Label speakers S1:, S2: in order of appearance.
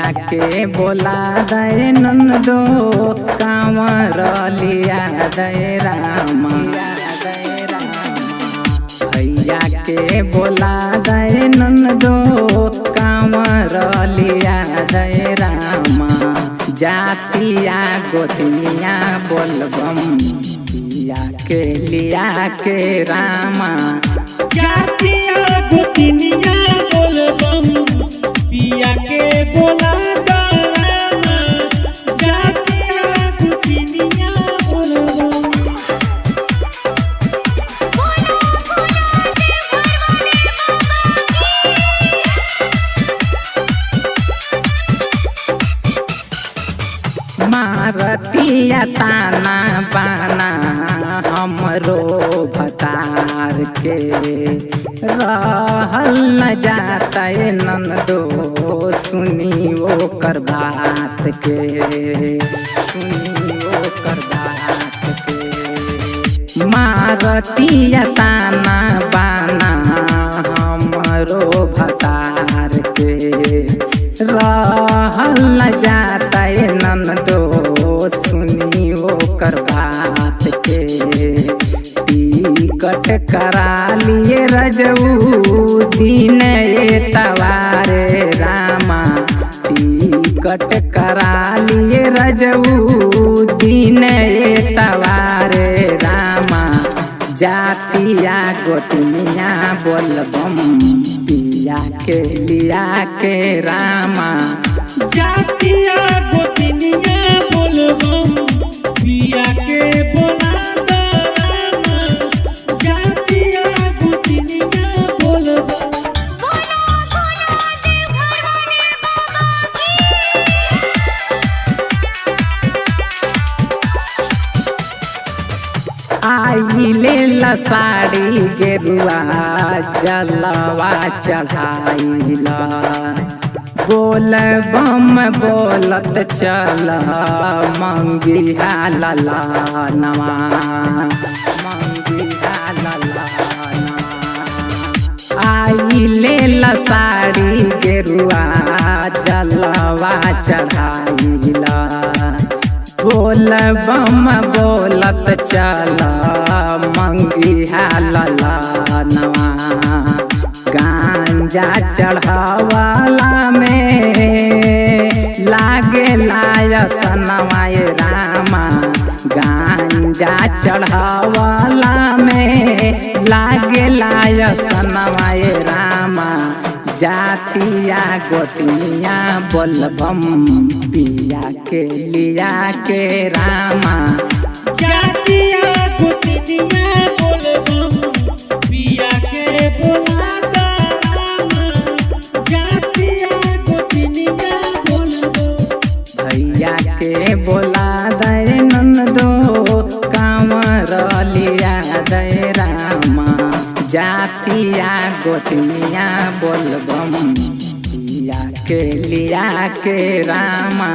S1: भैया के बोला दे नंदो कांवर लिया दे रामा। भैया के बोला दे नंदो कांवर लिया दे रामा। जातिया गोतनिया बोलबम पिया के लिया के रामा।
S2: जातिया गोतनिया बोलबम पिया के बोला दे रामा। जातिया गोतनिया बोलबम
S1: मारतिया ताना बाना हमरो भतार के। रहल न जाता नंदो सुनी ओकर बात के। सुनी ओकर बात के। मारतिया ताना बाना हमरो भतार के। रहल न जाता नंदो सुनी ओकर बात के। टिकट करा लिए रजऊ दिन एतवारे रामा। टिकट करा लिए रजऊ दिन एतवारे रामा। जातिया गोतनिया बोलबम पिया के लिया के रामा।
S2: जातिया गोतनिया बोलबम पिया के बोला दे रामा। जातिया गोतनिया बोलबम
S1: आई ले ला साड़ी गेरुआ जलवा चढ़ाइला। बोल बम बोलत चल मंगिया लला नवा। मंगिया लला नवा। आई ले ला साड़ी गेरुआ जलवा चढ़ाइला। बोल बम बोलत चल मंगिया लला नवा। गांजा चढ़ावाला में लागे लायसनवाए रामा। गांजा चढ़ावाला में लागे लायसनवाए रामा। जातिया गोतनिया बोलबम पिया के लिया के रामा।
S2: जातिया गोतनिया बोलबम पिया के बोला दे रामा। जातिया गोतनिया बोलबम
S1: भैया के बोला दे नंदो कांवर लिया दे रामा। जातिया गोतनिया बोलबम पिया के लिया के रामा।